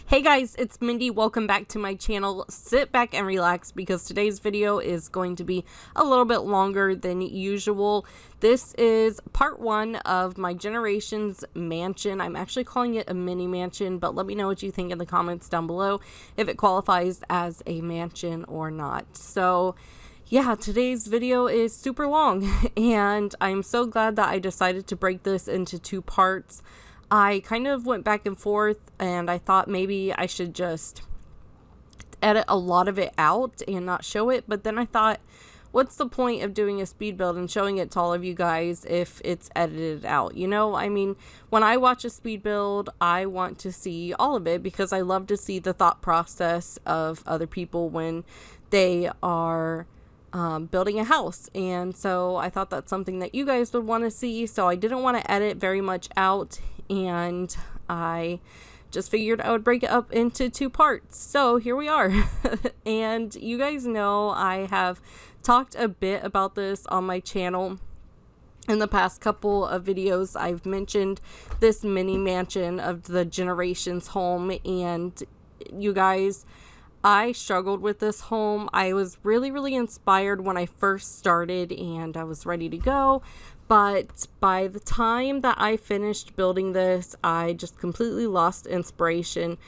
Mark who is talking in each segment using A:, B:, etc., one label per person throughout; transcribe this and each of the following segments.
A: Hey guys, it's Mindy. Welcome back to my channel. Sit back and relax because today's video is going to be a little bit longer than usual. This is part one of my Generations mansion. I'm actually calling it a mini mansion, but let me know what you think in the comments down below if it qualifies as a mansion or not. So yeah, today's video is super long and I'm so glad that I decided to break this into two parts. I kind of went back and forth and I thought maybe I should just edit a lot of it out and not show it, but then I thought, what's the point of doing a speed build and showing it to all of you guys if it's edited out? You know, I mean, when I watch a speed build, I want to see all of it because I love to see the thought process of other people when they are building a house. And so I thought that's something that you guys would want to see, so I didn't want to edit very much out, and I just figured I would break it up into two parts. So here we are. And you guys know I have talked a bit about this on my channel in the past couple of videos. I've mentioned this mini mansion of the Generations home, and you guys, I struggled with this home. I was really inspired when I first started and I was ready to go, but by the time that I finished building this, I just completely lost inspiration.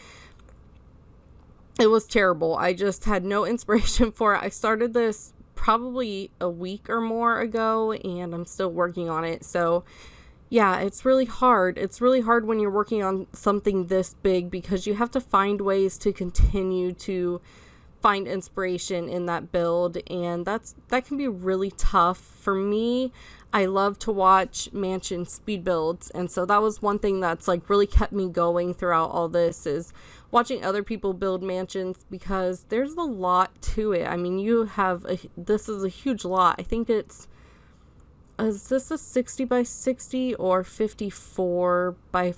A: It was terrible. I just had no inspiration for it. I started this probably a week or more ago and I'm still working on it. So yeah, it's really hard. It's really hard when you're working on something this big because you have to find ways to continue to find inspiration in that build, and that can be really tough. For me, I love to watch mansion speed builds, and so that was one thing that's like really kept me going throughout all this, is watching other people build mansions, because there's a lot to it. I mean, this is a huge lot. I think is this a 60 by 60 or 54 by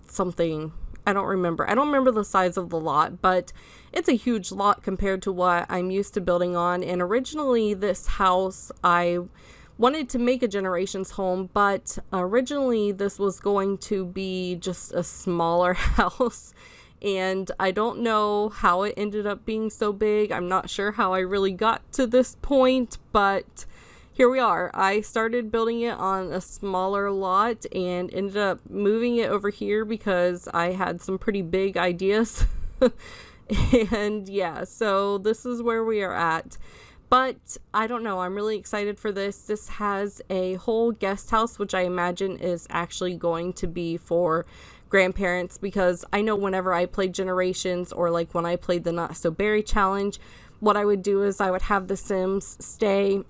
A: something? I don't remember. I don't remember the size of the lot, but it's a huge lot compared to what I'm used to building on. And originally this house, I wanted to make a Generations home, but originally this was going to be just a smaller house. And I don't know how it ended up being so big. I'm not sure how I really got to this point, but here we are. I started building it on a smaller lot and ended up moving it over here because I had some pretty big ideas. And yeah, so this is where we are at. But I don't know, I'm really excited for this. This has a whole guest house, which I imagine is actually going to be for grandparents, because I know whenever I played Generations, or like when I played the Not So Berry challenge, what I would do is I would have the Sims stay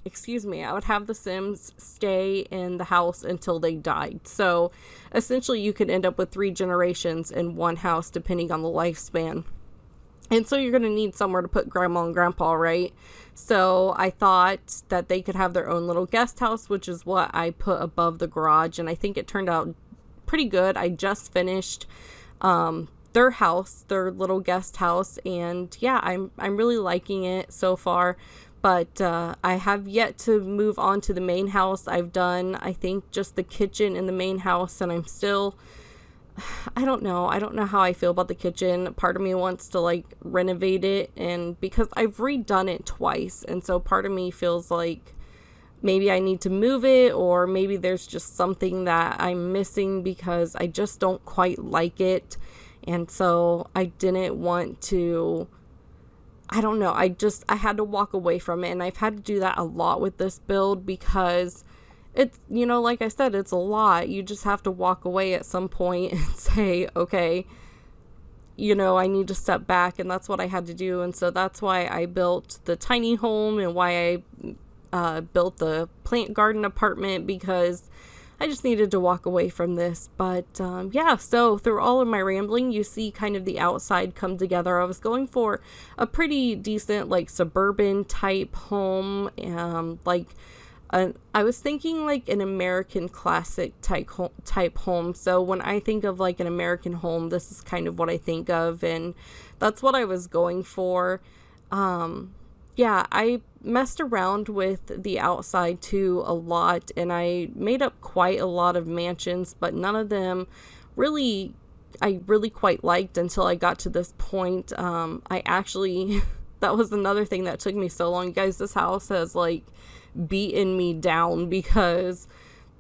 A: excuse me, I would have the Sims stay in the house until they died. So essentially you could end up with 3 generations in one house depending on the lifespan. And so you're going to need somewhere to put grandma and grandpa, right? So I thought that they could have their own little guest house, which is what I put above the garage, and I think it turned out pretty good. I just finished their house, their little guest house, and yeah, I'm really liking it so far. But I have yet to move on to the main house. I've done, I think, just the kitchen in the main house, and I'm still, I don't know how I feel about the kitchen. Part of me wants to like renovate it, and because I've redone it twice, and so part of me feels like maybe I need to move it, or maybe there's just something that I'm missing because I just don't quite like it. And so I didn't want to, I don't know, I had to walk away from it, and I've had to do that a lot with this build because it's, you know, like I said, it's a lot. You just have to walk away at some point and say, okay, you know, I need to step back, and that's what I had to do. And so that's why I built the tiny home and why I built the plant garden apartment, because I just needed to walk away from this. But yeah, so through all of my rambling, you see kind of the outside come together. I was going for a pretty decent like suburban type home, I was thinking like an American classic type home. So when I think of like an American home, this is kind of what I think of, and that's what I was going for. Yeah, I messed around with the outside too a lot, and I made up quite a lot of mansions, but none of them really really quite liked until I got to this point. I actually that was another thing that took me so long. You guys, this house has like beaten me down because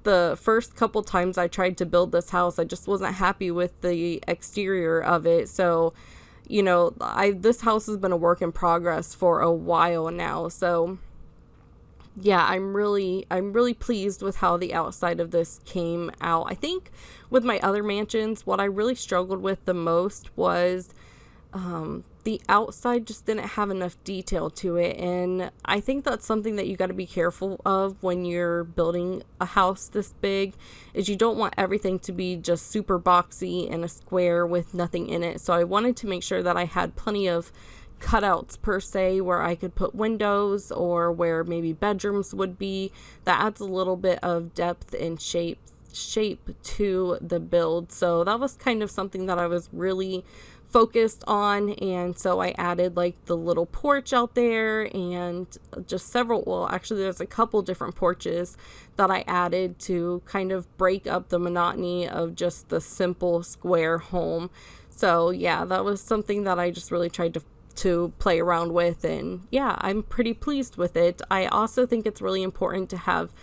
A: the first couple times I tried to build this house, I just wasn't happy with the exterior of it. So, you know, this house has been a work in progress for a while now. So yeah, I'm really pleased with how the outside of this came out. I think with my other mansions, what I really struggled with the most was the outside just didn't have enough detail to it, and I think that's something that you got to be careful of when you're building a house this big, is you don't want everything to be just super boxy and a square with nothing in it. So I wanted to make sure that I had plenty of cutouts per se where I could put windows or where maybe bedrooms would be. That adds a little bit of depth and shape to the build. So that was kind of something that I was really focused on, and so I added like the little porch out there and just several, well actually there's a couple different porches that I added to kind of break up the monotony of just the simple square home. So yeah, that was something that I just really tried to play around with, and yeah, I'm pretty pleased with it. I also think it's really important to have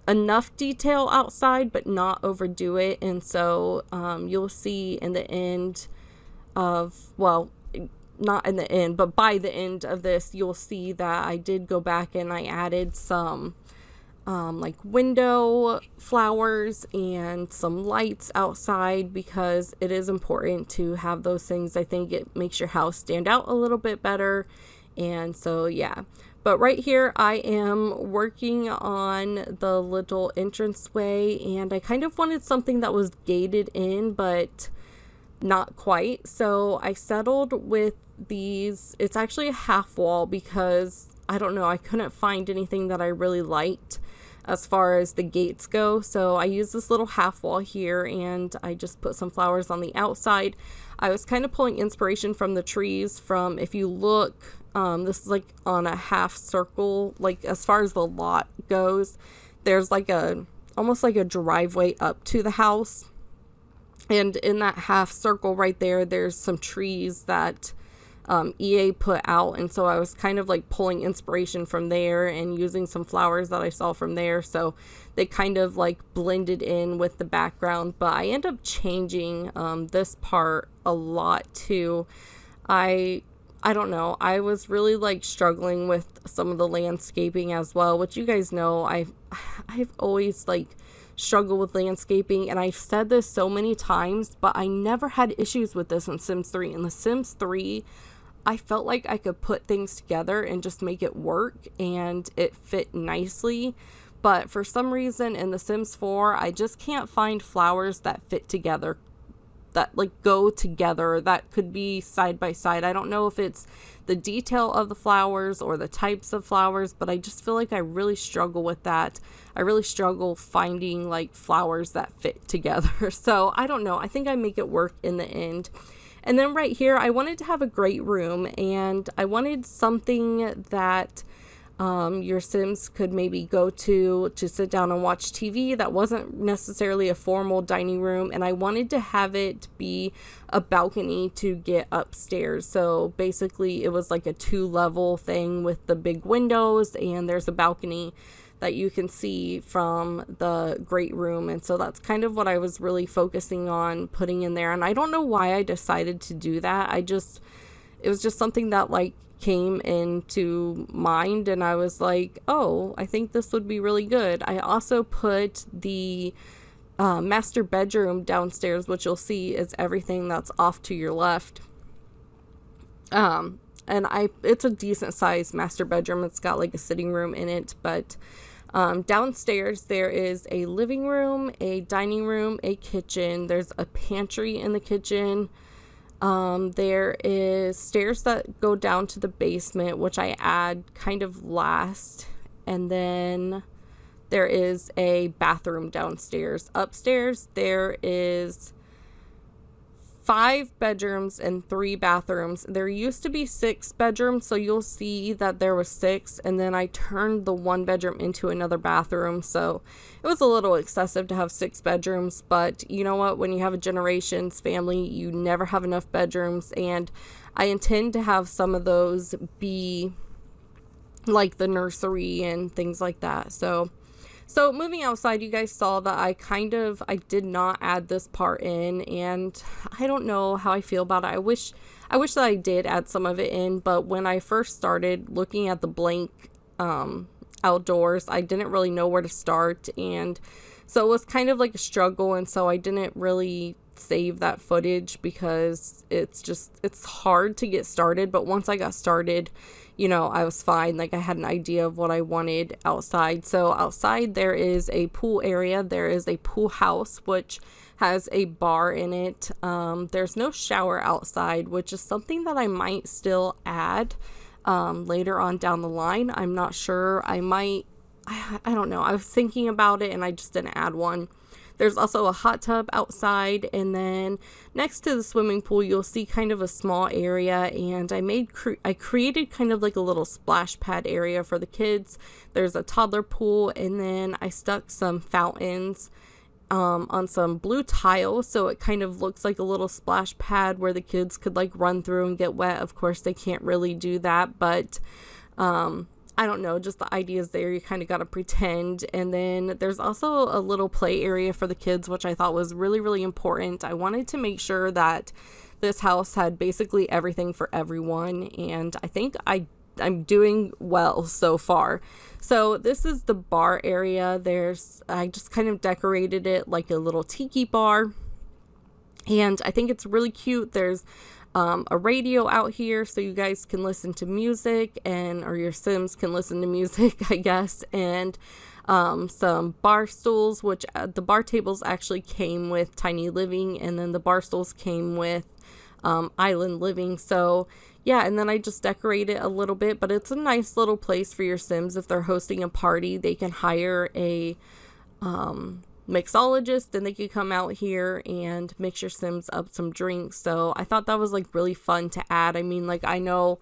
A: enough detail outside but not overdo it, and so you'll see in the end of, well, not in the end, but by the end of this, you'll see that I did go back and I added some like window flowers and some lights outside, because it is important to have those things. I think it makes your house stand out a little bit better. And so yeah, but right here I am working on the little entranceway, and I kind of wanted something that was gated in but not quite. So I settled with these. It's actually a half wall because I don't know, I couldn't find anything that I really liked as far as the gates go. So I used this little half wall here, and I just put some flowers on the outside. I was kind of pulling inspiration from the trees. From, if you look, this is like on a half circle, like as far as the lot goes, there's like almost like a driveway up to the house. And in that half circle right there, there's some trees that EA put out. And so I was kind of like pulling inspiration from there and using some flowers that I saw from there. So they kind of like blended in with the background. But I end up changing this part a lot too. I don't know. I was really like struggling with some of the landscaping as well, which you guys know I've always like struggle with landscaping, and I've said this so many times, but I never had issues with this in Sims 3. In the Sims 3, I felt like I could put things together and just make it work, and it fit nicely. But for some reason in the Sims 4, I just can't find flowers that fit together, that like go together, that could be side by side. I don't know if it's the detail of the flowers or the types of flowers, but I just feel like I really struggle with that. I really struggle finding like flowers that fit together. So I don't know, I think I make it work in the end. And then right here, I wanted to have a great room, and I wanted something that your Sims could maybe go to sit down and watch TV. That wasn't necessarily a formal dining room, and I wanted to have it be a balcony to get upstairs. So basically it was like a 2-level thing with the big windows, and there's a balcony that you can see from the great room. And so that's kind of what I was really focusing on putting in there. And I don't know why I decided to do that. It was just something that like came into mind, and I was like, oh, I think this would be really good. I also put the master bedroom downstairs, which you'll see is everything that's off to your left. And it's a decent sized master bedroom. It's got like a sitting room in it, but downstairs there is a living room, a dining room, a kitchen. There's a pantry in the kitchen. There is stairs that go down to the basement, which I add kind of last. And then there is a bathroom downstairs. Upstairs, there is 5 bedrooms and 3 bathrooms. There used to be 6 bedrooms, so you'll see that there was 6, and then I turned the 1 bedroom into another bathroom, so it was a little excessive to have 6 bedrooms. But you know what, when you have a generations family, you never have enough bedrooms, and I intend to have some of those be like the nursery and things like that. So moving outside, you guys saw that I did not add this part in, and I don't know how I feel about it. I wish that I did add some of it in, but when I first started looking at the blank outdoors, I didn't really know where to start, and so it was kind of like a struggle, and so I didn't really save that footage because it's hard to get started. But once I got started, you know, I was fine. Like, I had an idea of what I wanted outside. So outside there is a pool area. There is a pool house, which has a bar in it. There's no shower outside, which is something that I might still add later on down the line. I'm not sure. I don't know. I was thinking about it and I just didn't add one. There's also a hot tub outside, and then next to the swimming pool, you'll see kind of a small area, and I created kind of like a little splash pad area for the kids. There's a toddler pool, and then I stuck some fountains on some blue tile, so it kind of looks like a little splash pad where the kids could like run through and get wet. Of course, they can't really do that, but I don't know, just the ideas there, you kind of got to pretend. And then there's also a little play area for the kids, which I thought was really, really important. I wanted to make sure that this house had basically everything for everyone, and I think I'm doing well so far. So this is the bar area. I just kind of decorated it like a little tiki bar, and I think it's really cute. There's a radio out here so you guys can listen to music, or your Sims can listen to music, I guess, and some bar stools, which the bar tables actually came with Tiny Living, and then the bar stools came with Island Living. So yeah, and then I just decorate it a little bit, but it's a nice little place for your Sims. If they're hosting a party, they can hire a mixologist, and they could come out here and mix your Sims up some drinks. So I thought that was like really fun to add. I mean, like, I know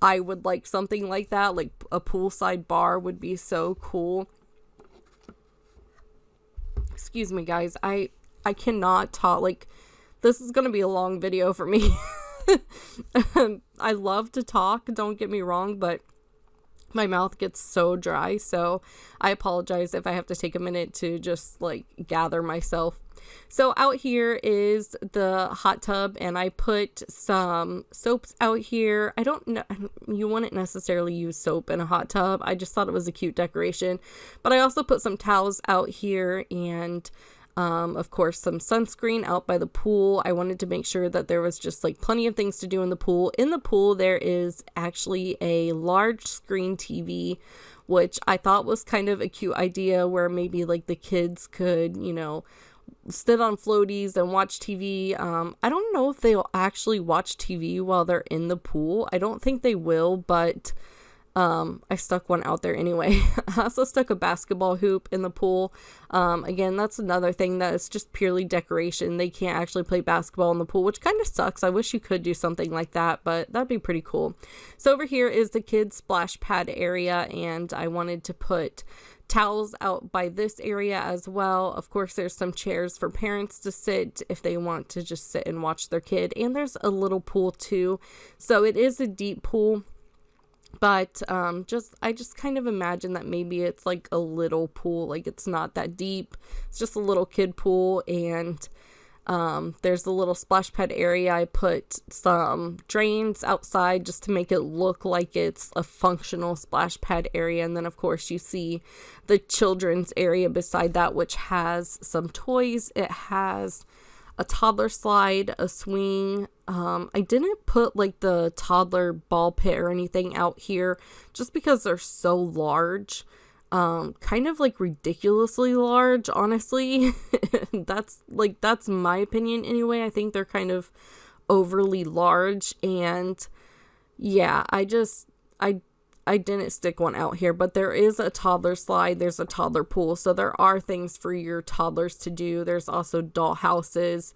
A: I would like something like that, like a poolside bar would be so cool. Excuse me, guys, I cannot talk. Like, this is gonna be a long video for me. I love to talk, don't get me wrong, but my mouth gets so dry, so I apologize if I have to take a minute to just like gather myself. So out here is the hot tub, and I put some soaps out here. I don't know, you wouldn't necessarily use soap in a hot tub. I just thought it was a cute decoration. But I also put some towels out here, and of course, some sunscreen out by the pool. I wanted to make sure that there was just like plenty of things to do in the pool. In the pool, there is actually a large screen TV, which I thought was kind of a cute idea, where maybe like the kids could, you know, sit on floaties and watch TV. I don't know if they'll actually watch TV while they're in the pool. I don't think they will, but I stuck one out there anyway. I also stuck a basketball hoop in the pool. Again, that's another thing that is just purely decoration. They can't actually play basketball in the pool, which kind of sucks. I wish you could do something like that, but that'd be pretty cool. So over here is the kids splash pad area, and I wanted to put towels out by this area as well. Of course, there's some chairs for parents to sit if they want to just sit and watch their kid, and there's a little pool too. So it is a deep pool. But I just kind of imagine that maybe it's like a little pool, like it's not that deep. It's just a little kid pool, and there's a little splash pad area. I put some drains outside just to make it look like it's a functional splash pad area. And then of course you see the children's area beside that, which has some toys. It has a toddler slide, a swing. I didn't put like the toddler ball pit or anything out here just because they're so large, kind of like ridiculously large, honestly. That's my opinion anyway. I think they're kind of overly large, and yeah, I didn't stick one out here, but there is a toddler slide, there's a toddler pool, so there are things for your toddlers to do. There's also doll houses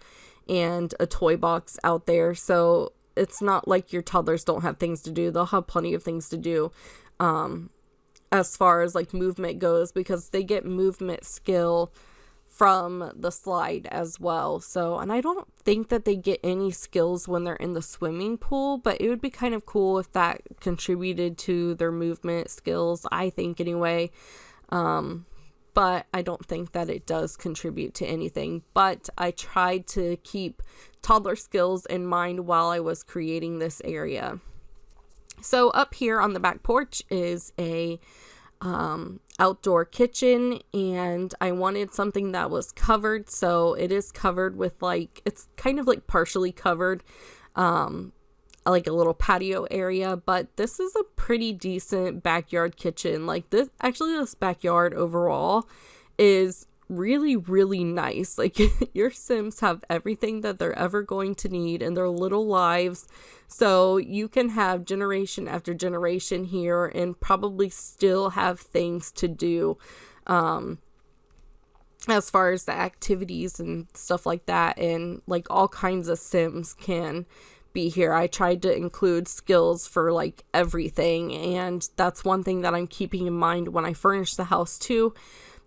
A: and a toy box out there. So it's not like your toddlers don't have things to do. They'll have plenty of things to do as far as like movement goes, because they get movement skill from the slide as well. So, and I don't think that they get any skills when they're in the swimming pool, but it would be kind of cool if that contributed to their movement skills, I think anyway. But I don't think that it does contribute to anything. But I tried to keep toddler skills in mind while I was creating this area. So up here on the back porch is a outdoor kitchen, and I wanted something that was covered. So it is covered with like, it's kind of like partially covered, like a little patio area, but this is a pretty decent backyard kitchen. Like this backyard overall is really, really nice. Like your Sims have everything that they're ever going to need in their little lives. So you can have generation after generation here and probably still have things to do, as far as the activities and stuff like that. And like all kinds of Sims can be here. I tried to include skills for like everything, and that's one thing that I'm keeping in mind when I furnish the house too,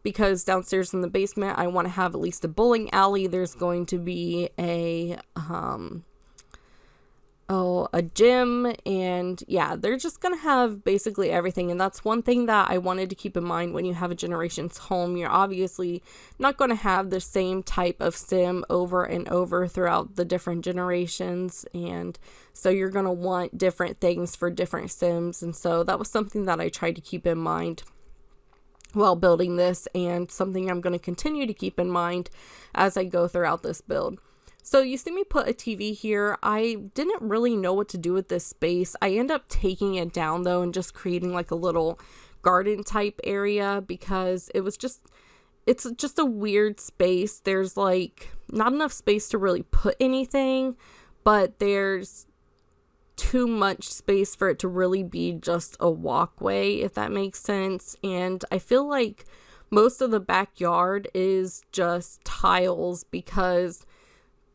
A: because downstairs in the basement I want to have at least a bowling alley. There's going to be a gym, and yeah, they're just gonna have basically everything. And that's one thing that I wanted to keep in mind when you have a generations home. You're obviously not going to have the same type of sim over and over throughout the different generations, and so you're going to want different things for different sims. And so that was something that I tried to keep in mind while building this, and something I'm going to continue to keep in mind as I go throughout this build. So you see me put a TV here. I didn't really know what to do with this space. I end up taking it down though and just creating like a little garden type area, because it's just a weird space. There's like not enough space to really put anything, but there's too much space for it to really be just a walkway, if that makes sense. And I feel like most of the backyard is just tiles, because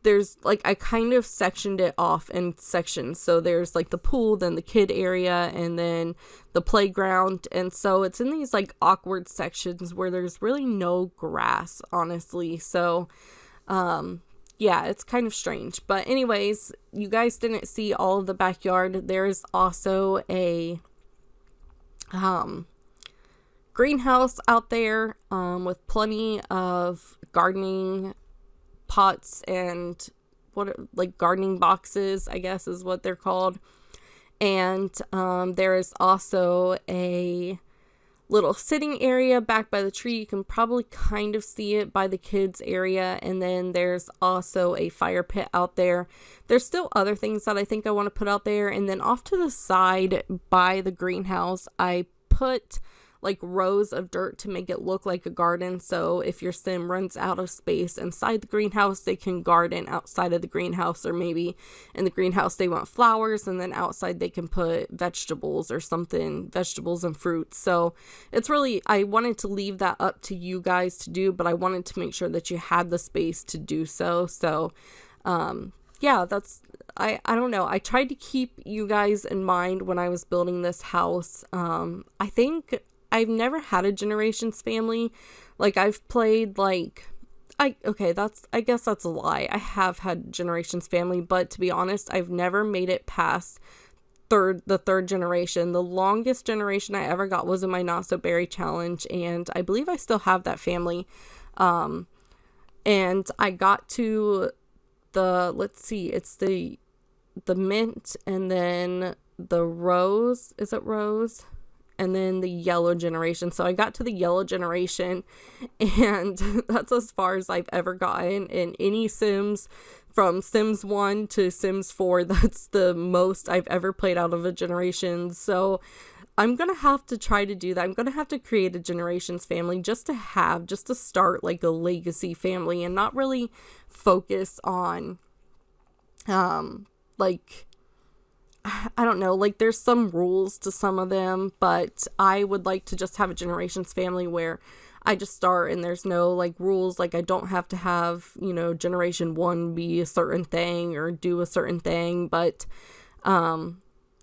A: there's like, I kind of sectioned it off in sections. So there's like the pool, then the kid area, and then the playground. And so it's in these like awkward sections where there's really no grass, honestly. So, yeah, it's kind of strange. But anyways, you guys didn't see all of the backyard. There's also a, greenhouse out there, with plenty of gardening pots and like gardening boxes, I guess is what they're called. And there is also a little sitting area back by the tree. You can probably kind of see it by the kids area. And then there's also a fire pit out there. There's still other things that I think I want to put out there. And then off to the side by the greenhouse, I put like rows of dirt to make it look like a garden. So if your sim runs out of space inside the greenhouse, they can garden outside of the greenhouse, or maybe in the greenhouse they want flowers, and then outside they can put vegetables or something, vegetables and fruits. So it's really, I wanted to leave that up to you guys to do, but I wanted to make sure that you had the space to do so. So yeah, that's, I don't know. I tried to keep you guys in mind when I was building this house. I think I've never had a generations family. Like I've played like, I guess that's a lie. I have had generations family, but to be honest, I've never made it past the third generation. The longest generation I ever got was in my Not So Berry challenge, and I believe I still have that family. And I got to the, let's see, it's the mint, and then the rose, is it rose? And then the yellow generation. So I got to the yellow generation, and that's as far as I've ever gotten in any Sims. From Sims 1 to Sims 4, that's the most I've ever played out of a generation. So I'm gonna have to try to do that. I'm gonna have to create a generations family just to start like a legacy family, and not really focus on like, I don't know, like there's some rules to some of them, but I would like to just have a generations family where I just start and there's no like rules. Like I don't have to have, you know, generation one be a certain thing or do a certain thing. But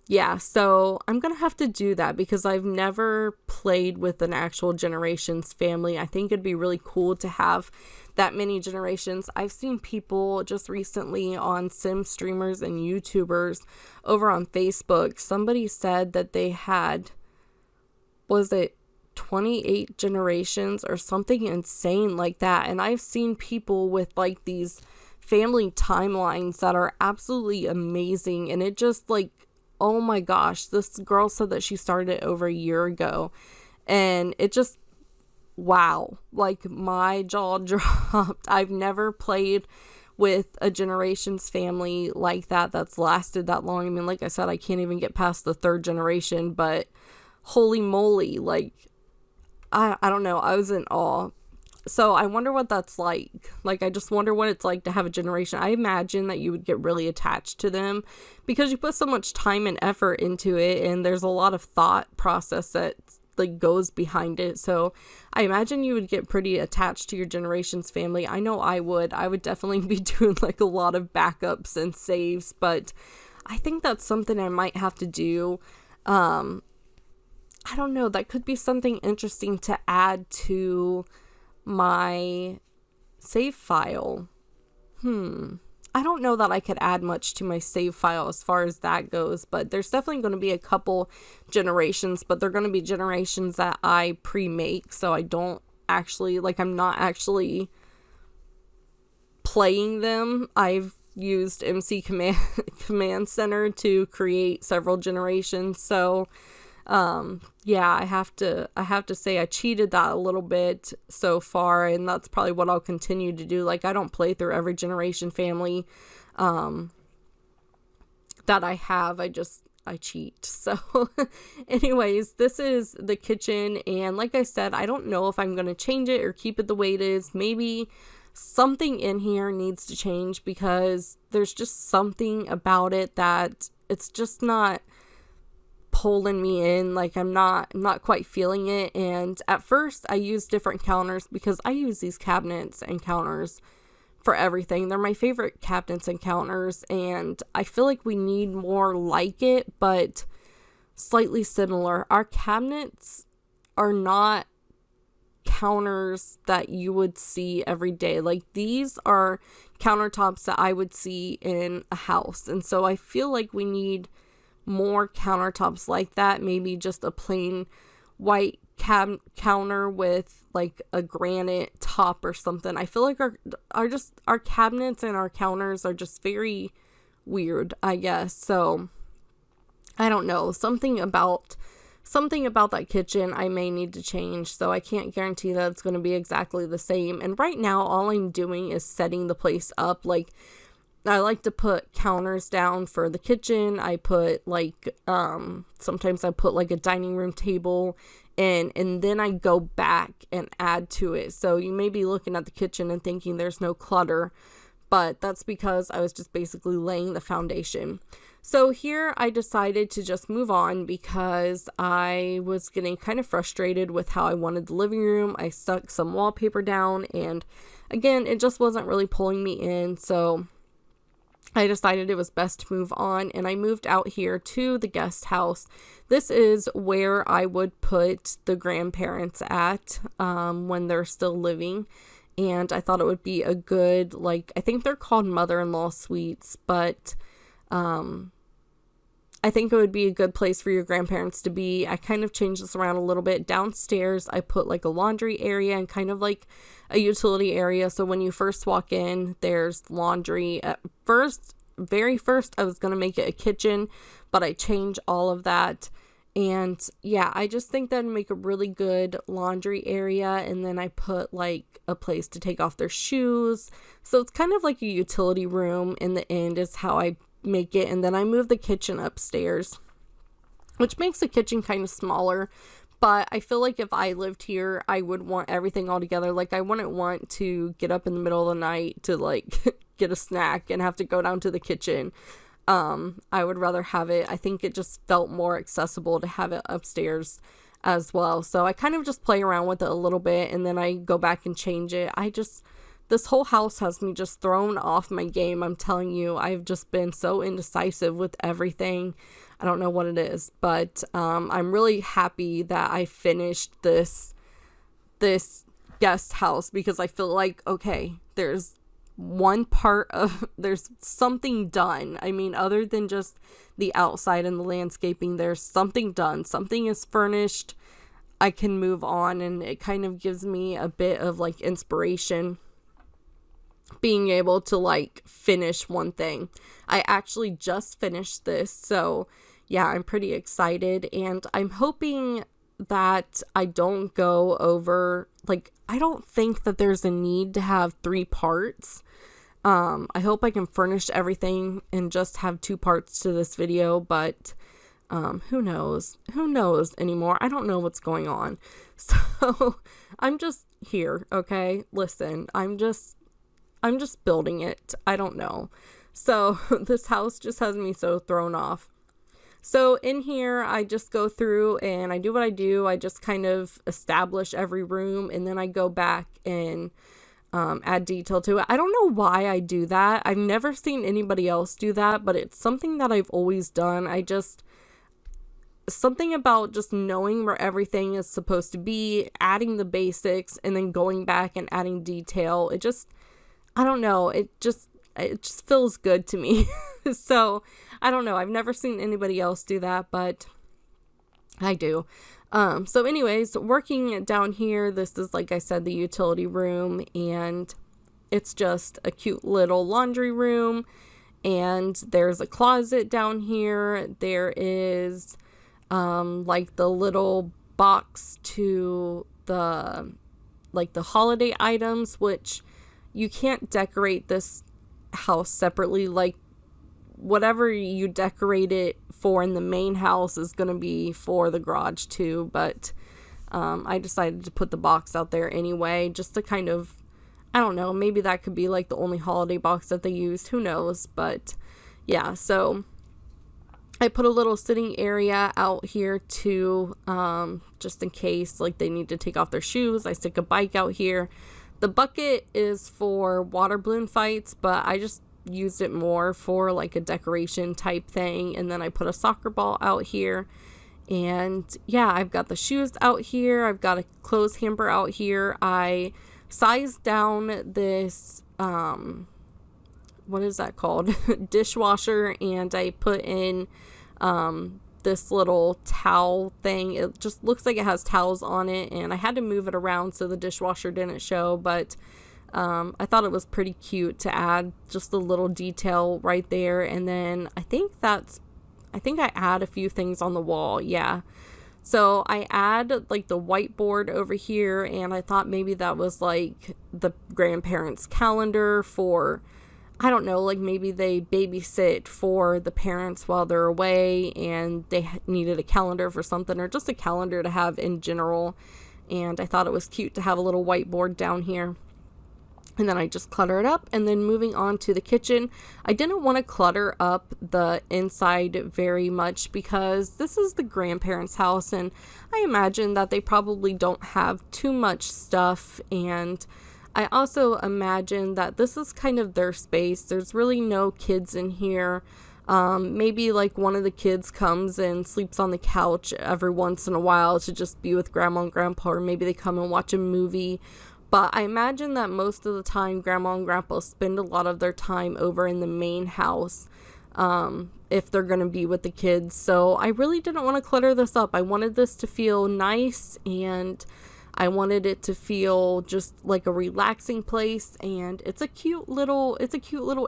A: yeah, so I'm gonna have to do that because I've never played with an actual generations family. I think it'd be really cool to have that many generations. I've seen people just recently on sim streamers and YouTubers over on Facebook. Somebody said that they had, was it 28 generations or something insane like that? And I've seen people with like these family timelines that are absolutely amazing, and it just like, oh my gosh, this girl said that she started it over a year ago, and it just, wow, like my jaw dropped. I've never played with a generations family like that that's lasted that long. I mean, like I said, I can't even get past the third generation, but holy moly, like I don't know, I was in awe. So I wonder what that's like. Like, I just wonder what it's like to have a generation. I imagine that you would get really attached to them because you put so much time and effort into it, and there's a lot of thought process that like goes behind it. So I imagine you would get pretty attached to your generations family. I know I would definitely be doing like a lot of backups and saves, but I think that's something I might have to do. I don't know, that could be something interesting to add to my save file. I don't know that I could add much to my save file as far as that goes, but there's definitely going to be a couple generations, but they're going to be generations that I pre-make, so I don't actually, like, I'm not actually playing them. I've used MC Command Center to create several generations, so yeah, I have to say I cheated that a little bit so far, and that's probably what I'll continue to do. Like, I don't play through every generation family that I have. I cheat. So anyways, this is the kitchen, and like I said, I don't know if I'm going to change it or keep it the way it is. Maybe something in here needs to change because there's just something about it that it's just not pulling me in. Like, I'm not quite feeling it. And at first I used different counters because I use these cabinets and counters for everything. They're my favorite cabinets and counters, and I feel like we need more like it, but slightly similar. Our cabinets are not counters that you would see every day. Like, these are countertops that I would see in a house, and so I feel like we need more countertops like that. Maybe just a plain white counter with like a granite top or something. I feel like our cabinets and our counters are just very weird, I guess. So I don't know, something about that kitchen I may need to change, so I can't guarantee that it's going to be exactly the same. And right now all I'm doing is setting the place up. Like, I like to put counters down for the kitchen. I put like, sometimes I put like a dining room table in, and then I go back and add to it. So you may be looking at the kitchen and thinking there's no clutter, but that's because I was just basically laying the foundation. So here I decided to just move on because I was getting kind of frustrated with how I wanted the living room. I stuck some wallpaper down, and again, it just wasn't really pulling me in. So I decided it was best to move on, and I moved out here to the guest house. This is where I would put the grandparents at when they're still living, and I thought it would be a good, like, I think they're called mother-in-law suites, but I think it would be a good place for your grandparents to be. I kind of changed this around a little bit. Downstairs, I put like a laundry area and kind of like a utility area. So when you first walk in, there's laundry. At very first, I was going to make it a kitchen, but I changed all of that. And yeah, I just think that'd make a really good laundry area. And then I put like a place to take off their shoes. So it's kind of like a utility room in the end is how I make it. And then I moved the kitchen upstairs, which makes the kitchen kind of smaller. But I feel like if I lived here, I would want everything all together. Like, I wouldn't want to get up in the middle of the night to like get a snack and have to go down to the kitchen. I would rather have it. I think it just felt more accessible to have it upstairs as well. So I kind of just play around with it a little bit and then I go back and change it. This whole house has me just thrown off my game. I'm telling you, I've just been so indecisive with everything. I don't know what it is, but I'm really happy that I finished this guest house, because I feel like, okay, there's something done. I mean, other than just the outside and the landscaping, there's something done. Something is furnished. I can move on, and it kind of gives me a bit of like inspiration being able to like finish one thing. I actually just finished this, so yeah, I'm pretty excited, and I'm hoping that I don't go over, like, I don't think that there's a need to have 3 parts. I hope I can furnish everything and just have 2 parts to this video, but who knows anymore. I don't know what's going on. So I'm just here, okay? Listen, I'm just building it. I don't know. So this house just has me so thrown off. So in here, I just go through and I do what I do. I just kind of establish every room, and then I go back and add detail to it. I don't know why I do that. I've never seen anybody else do that, but it's something that I've always done. Something about just knowing where everything is supposed to be, adding the basics, and then going back and adding detail. I don't know. It just feels good to me. So I don't know. I've never seen anybody else do that, but I do. So anyways, working down here, this is, like I said, the utility room, and it's just a cute little laundry room, and there's a closet down here. There is like the little box to the holiday items, which you can't decorate this house separately. Like, whatever you decorate it for in the main house is going to be for the garage too, but I decided to put the box out there anyway, just to kind of, I don't know, maybe that could be like the only holiday box that they used, who knows. But yeah, so I put a little sitting area out here too, just in case like they need to take off their shoes. I stick a bike out here. The bucket is for water balloon fights, but I just used it more for like a decoration type thing. And then I put a soccer ball out here, and yeah, I've got the shoes out here. I've got a clothes hamper out here. I sized down this what is that called, dishwasher, and I put in this little towel thing. It just looks like it has towels on it, and I had to move it around so the dishwasher didn't show, but I thought it was pretty cute to add just a little detail right there. And then I think I add a few things on the wall. Yeah. So I add like the whiteboard over here, and I thought maybe that was like the grandparents' calendar for, I don't know, like maybe they babysit for the parents while they're away and they needed a calendar for something, or just a calendar to have in general. And I thought it was cute to have a little whiteboard down here. And then I just clutter it up. And then moving on to the kitchen, I didn't want to clutter up the inside very much because this is the grandparents' house, and I imagine that they probably don't have too much stuff. And I also imagine that this is kind of their space. There's really no kids in here. Maybe like one of the kids comes and sleeps on the couch every once in a while to just be with grandma and grandpa, or maybe they come and watch a movie. But I imagine that most of the time grandma and grandpa spend a lot of their time over in the main house if they're going to be with the kids. So I really didn't want to clutter this up. I wanted this to feel nice, and I wanted it to feel just like a relaxing place, and it's a cute little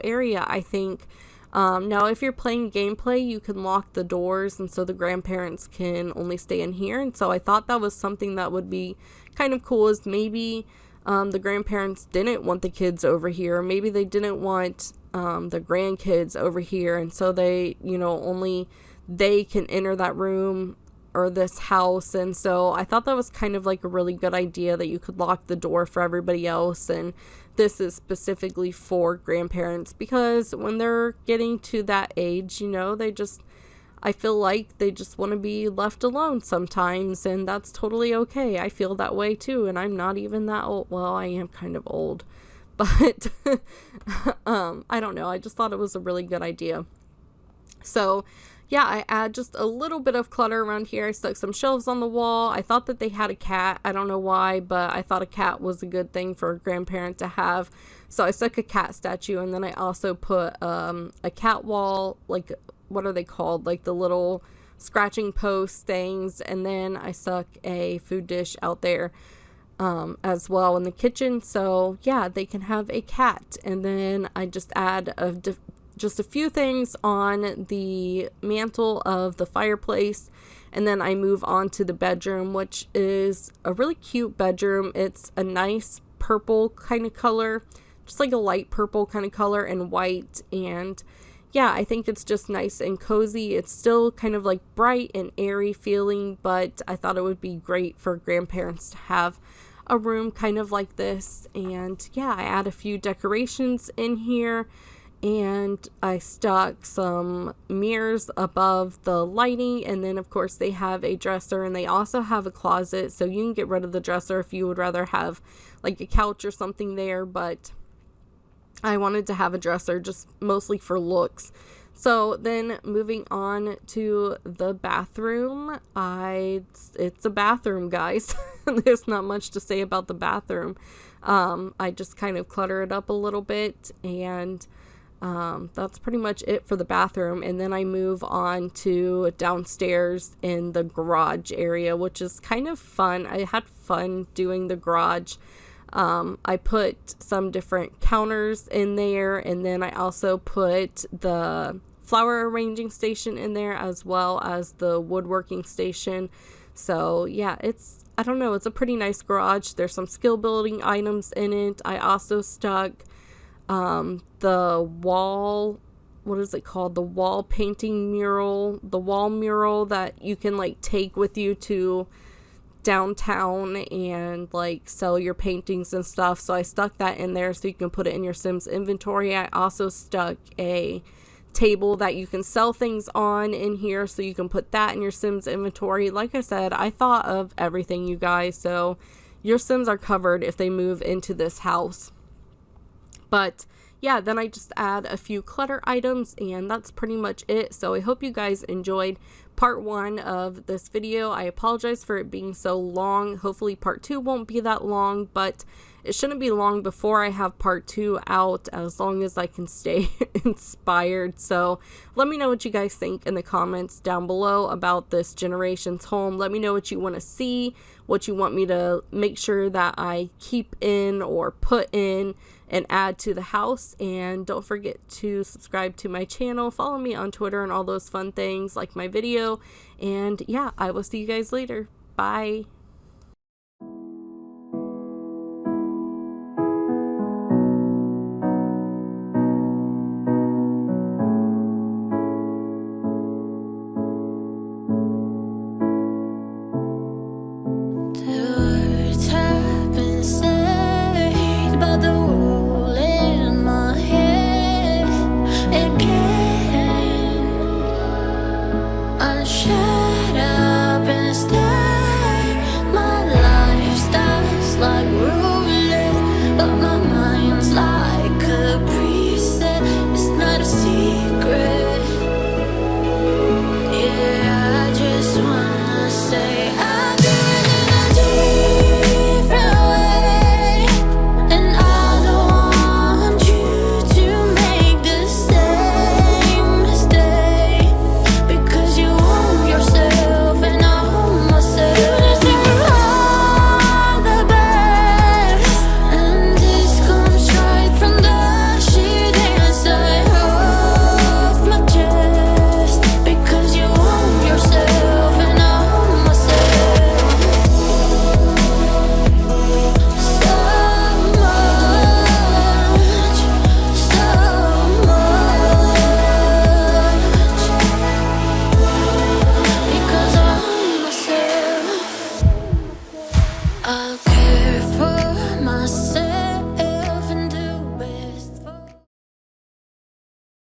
A: area, I think. Now, if you're playing gameplay, you can lock the doors, and so the grandparents can only stay in here. And so I thought that was something that would be kind of cool, is maybe the grandparents didn't want the kids over here. Maybe they didn't want the grandkids over here, and so they, only they can enter that room or this house, and so I thought that was kind of like a really good idea that you could lock the door for everybody else, and this is specifically for grandparents because when they're getting to that age, you know, I feel like they just want to be left alone sometimes, and that's totally okay. I feel that way too, and I'm not even that old. Well, I am kind of old, but I don't know. I just thought it was a really good idea. So yeah, I add just a little bit of clutter around here. I stuck some shelves on the wall. I thought that they had a cat. I don't know why, but I thought a cat was a good thing for a grandparent to have. So I stuck a cat statue, and then I also put a cat wall, like, what are they called? Like the little scratching post things. And then I stuck a food dish out there as well in the kitchen. So yeah, they can have a cat. And then I just add just a few things on the mantle of the fireplace, and then I move on to the bedroom, which is a really cute bedroom. It's a nice purple kind of color, just like a light purple kind of color, and white. And yeah, I think it's just nice and cozy. It's still kind of like bright and airy feeling, but I thought it would be great for grandparents to have a room kind of like this. And yeah, I add a few decorations in here, and I stuck some mirrors above the lighting, and then of course they have a dresser, and they also have a closet, so you can get rid of the dresser if you would rather have like a couch or something there, but I wanted to have a dresser just mostly for looks. So then moving on to the bathroom, it's a bathroom, guys. There's not much to say about the bathroom. I just kind of clutter it up a little bit, and that's pretty much it for the bathroom. And then I move on to downstairs in the garage area, which is kind of fun. I had fun doing the garage. I put some different counters in there, and then I also put the flower arranging station in there as well as the woodworking station. So yeah, I don't know, it's a pretty nice garage. There's some skill building items in it. I also stuck the wall, what is it called? The wall painting mural, the wall mural that you can like take with you to downtown and like sell your paintings and stuff. So I stuck that in there so you can put it in your Sims inventory. I also stuck a table that you can sell things on in here, so you can put that in your Sims inventory. Like I said, I thought of everything, you guys, so your Sims are covered if they move into this house. But yeah, then I just add a few clutter items, and that's pretty much it. So I hope you guys enjoyed part 1 of this video. I apologize for it being so long. Hopefully part 2 won't be that long, but it shouldn't be long before I have part 2 out, as long as I can stay inspired. So let me know what you guys think in the comments down below about this generation's home. Let me know what you want to see, what you want me to make sure that I keep in or put in and add to the house. And don't forget to subscribe to my channel, follow me on Twitter and all those fun things, like my video. And yeah, I will see you guys later. Bye.